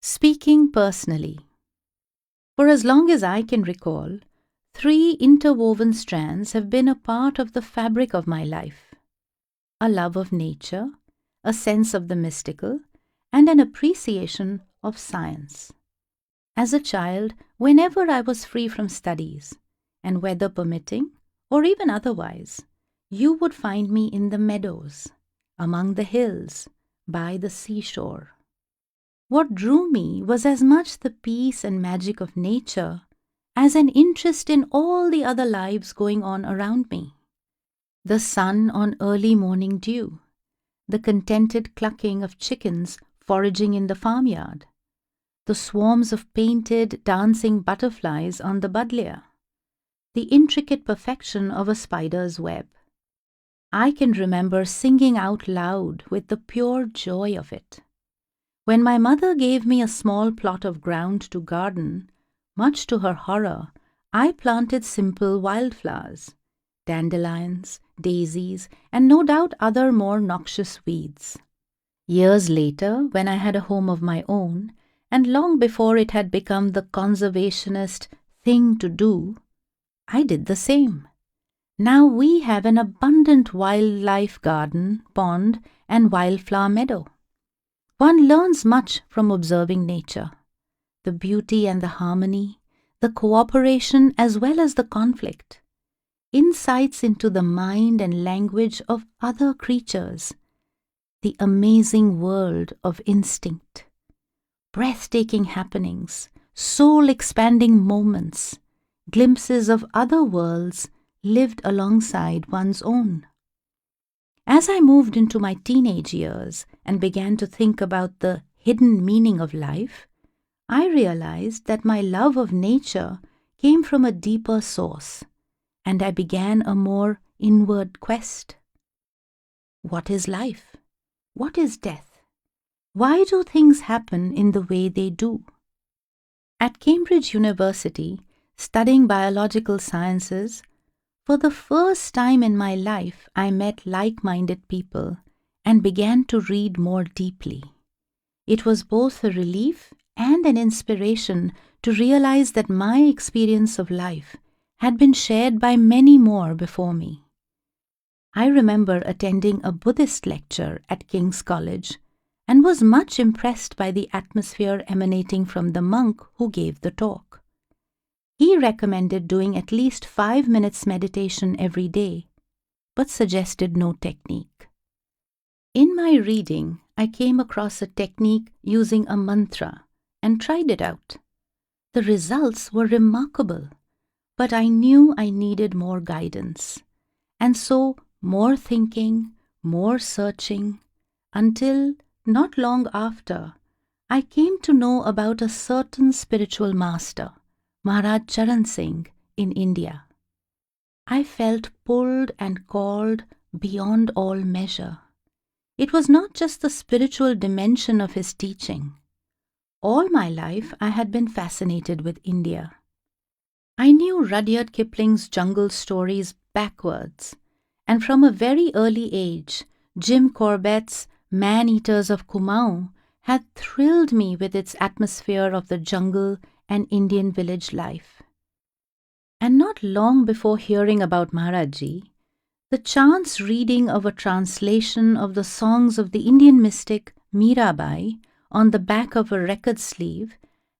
Speaking personally. For as long as I can recall, 3 interwoven strands have been a part of the fabric of my life: a love of nature, a sense of the mystical, and an appreciation of science. As a child, whenever I was free from studies, and weather permitting, or even otherwise, you would find me in the meadows, among the hills, by the seashore. What drew me was as much the peace and magic of nature as an interest in all the other lives going on around me. The sun on early morning dew, the contented clucking of chickens foraging in the farmyard, the swarms of painted, dancing butterflies on the buddleia, the intricate perfection of a spider's web. I can remember singing out loud with the pure joy of it. When my mother gave me a small plot of ground to garden, much to her horror, I planted simple wildflowers, dandelions, daisies, and no doubt other more noxious weeds. Years later, when I had a home of my own, and long before it had become the conservationist thing to do, I did the same. Now we have an abundant wildlife garden, pond, and wildflower meadow. One learns much from observing nature: the beauty and the harmony, the cooperation as well as the conflict, insights into the mind and language of other creatures, the amazing world of instinct, breathtaking happenings, soul-expanding moments, glimpses of other worlds lived alongside one's own. As I moved into my teenage years and began to think about the hidden meaning of life, I realized that my love of nature came from a deeper source, and I began a more inward quest. What is life? What is death? Why do things happen in the way they do? At Cambridge University, studying biological sciences, for the first time in my life, I met like-minded people and began to read more deeply. It was both a relief and an inspiration to realize that my experience of life had been shared by many more before me. I remember attending a Buddhist lecture at King's College and was much impressed by the atmosphere emanating from the monk who gave the talk. He recommended doing at least 5 minutes meditation every day, but suggested no technique. In my reading, I came across a technique using a mantra and tried it out. The results were remarkable, but I knew I needed more guidance, and so more thinking, more searching, until, not long after, I came to know about a certain spiritual master, Maharaj Charan Singh, in India. I felt pulled and called beyond all measure. It was not just the spiritual dimension of his teaching. All my life I had been fascinated with India. I knew Rudyard Kipling's jungle stories backwards, and from a very early age, Jim Corbett's Man-Eaters of Kumaon had thrilled me with its atmosphere of the jungle and Indian village life. And not long before hearing about Maharajji, the chance reading of a translation of the songs of the Indian mystic Mirabai on the back of a record sleeve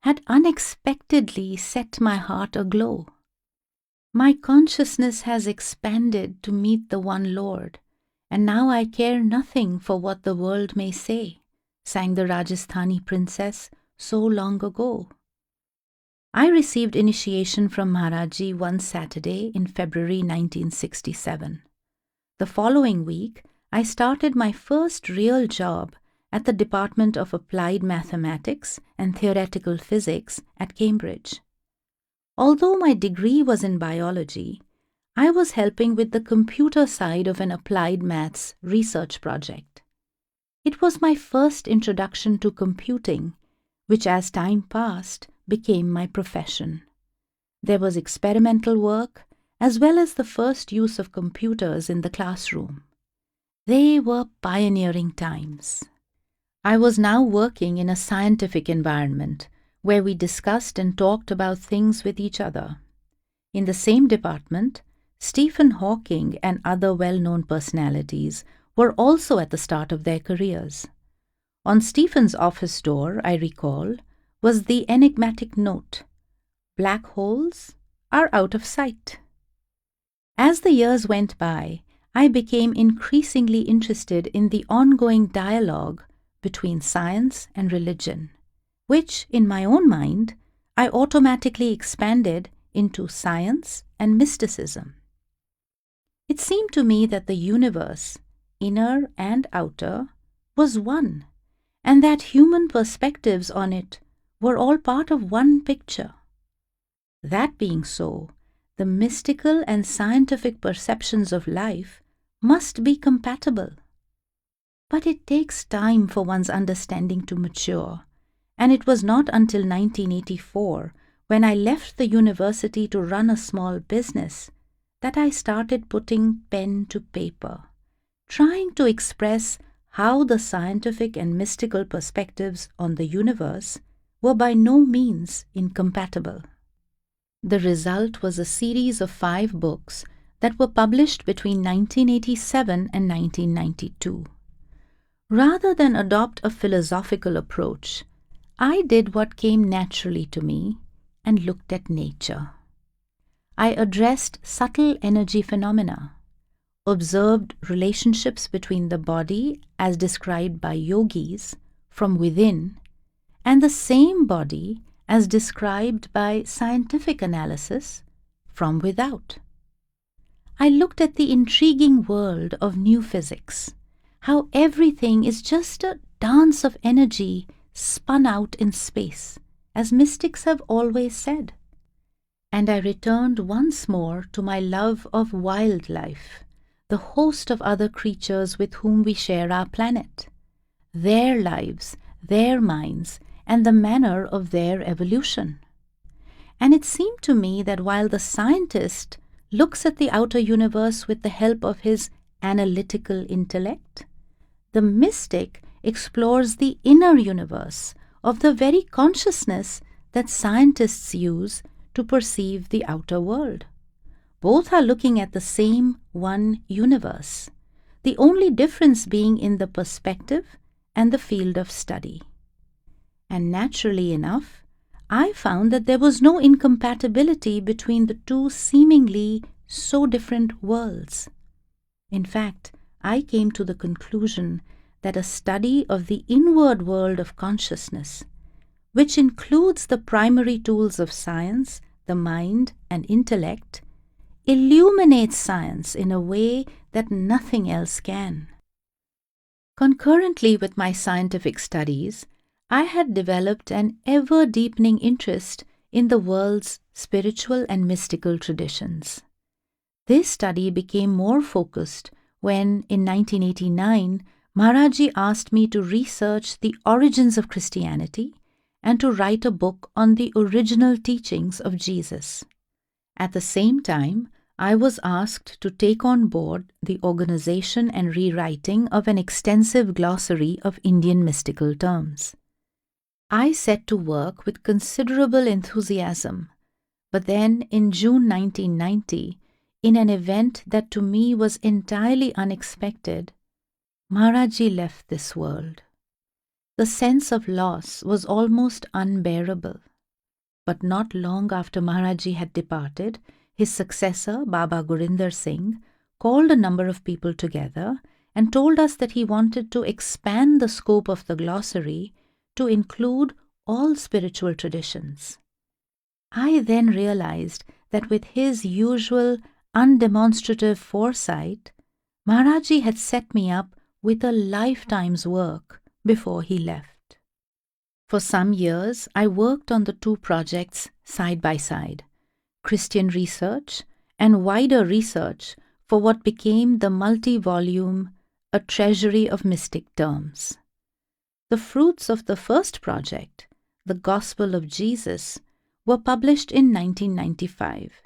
had unexpectedly set my heart aglow. My consciousness has expanded to meet the one Lord, and now I care nothing for what the world may say, sang the Rajasthani princess so long ago. I received initiation from Maharajji one Saturday in February 1967. The following week, I started my first real job at the Department of Applied Mathematics and Theoretical Physics at Cambridge. Although my degree was in biology, I was helping with the computer side of an applied maths research project. It was my first introduction to computing, which as time passed became my profession. There was experimental work as well as the first use of computers in the classroom. They were pioneering times. I was now working in a scientific environment where we discussed and talked about things with each other. In the same department, Stephen Hawking and other well-known personalities were also at the start of their careers. On Stephen's office door, I recall, was the enigmatic note, "Black holes are out of sight." As the years went by, I became increasingly interested in the ongoing dialogue between science and religion, which, in my own mind, I automatically expanded into science and mysticism. It seemed to me that the universe, inner and outer, was one, and that human perspectives on it were all part of one picture. That being so, the mystical and scientific perceptions of life must be compatible. But it takes time for one's understanding to mature, and it was not until 1984, when I left the university to run a small business, that I started putting pen to paper, trying to express how the scientific and mystical perspectives on the universe were by no means incompatible. The result was a series of 5 books that were published between 1987 and 1992. Rather than adopt a philosophical approach, I did what came naturally to me and looked at nature. I addressed subtle energy phenomena, observed relationships between the body as described by yogis from within and the same body as described by scientific analysis from without. I looked at the intriguing world of new physics, how everything is just a dance of energy spun out in space, as mystics have always said. And I returned once more to my love of wildlife, the host of other creatures with whom we share our planet, their lives, their minds, and the manner of their evolution. And it seemed to me that while the scientist looks at the outer universe with the help of his analytical intellect, the mystic explores the inner universe of the very consciousness that scientists use to perceive the outer world. Both are looking at the same one universe, the only difference being in the perspective and the field of study. And naturally enough, I found that there was no incompatibility between the two seemingly so different worlds. In fact, I came to the conclusion that a study of the inward world of consciousness, which includes the primary tools of science, the mind and intellect, illuminates science in a way that nothing else can. Concurrently with my scientific studies, I had developed an ever-deepening interest in the world's spiritual and mystical traditions. This study became more focused when, in 1989, Maharaji asked me to research the origins of Christianity and to write a book on the original teachings of Jesus. At the same time, I was asked to take on board the organization and rewriting of an extensive glossary of Indian mystical terms. I set to work with considerable enthusiasm, but then in June 1990, in an event that to me was entirely unexpected, Maharaji left this world. The sense of loss was almost unbearable. But not long after Maharaji had departed, his successor, Baba Gurinder Singh, called a number of people together and told us that he wanted to expand the scope of the glossary to include all spiritual traditions. I then realized that with his usual undemonstrative foresight, Maharaji had set me up with a lifetime's work before he left. For some years, I worked on the 2 projects side by side, Christian research and wider research for what became the multi-volume A Treasury of Mystic Terms. The fruits of the first project, The Gospel of Jesus, were published in 1995,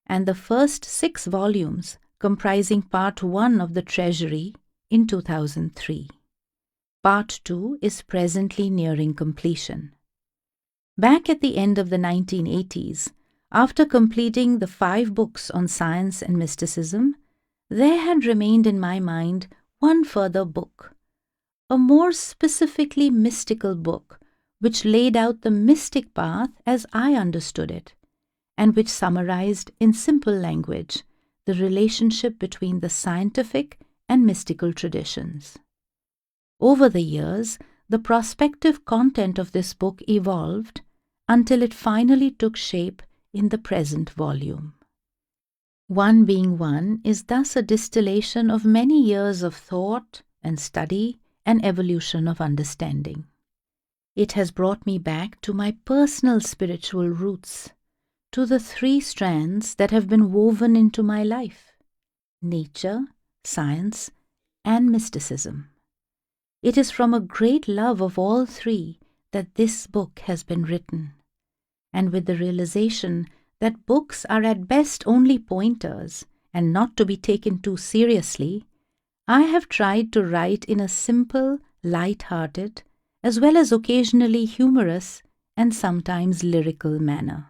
and the first 6 volumes, comprising Part 1 of the Treasury, in 2003. Part 2 is presently nearing completion. Back at the end of the 1980s, after completing the 5 books on science and mysticism, there had remained in my mind one further book, a more specifically mystical book which laid out the mystic path as I understood it, and which summarized in simple language the relationship between the scientific and mystical traditions. Over the years, the prospective content of this book evolved until it finally took shape in the present volume. One Being One is thus a distillation of many years of thought and study and evolution of understanding. It has brought me back to my personal spiritual roots, to the 3 strands that have been woven into my life: nature, science, and mysticism. It is from a great love of all 3 that this book has been written, and with the realization that books are at best only pointers and not to be taken too seriously, I have tried to write in a simple, light-hearted, as well as occasionally humorous and sometimes lyrical manner.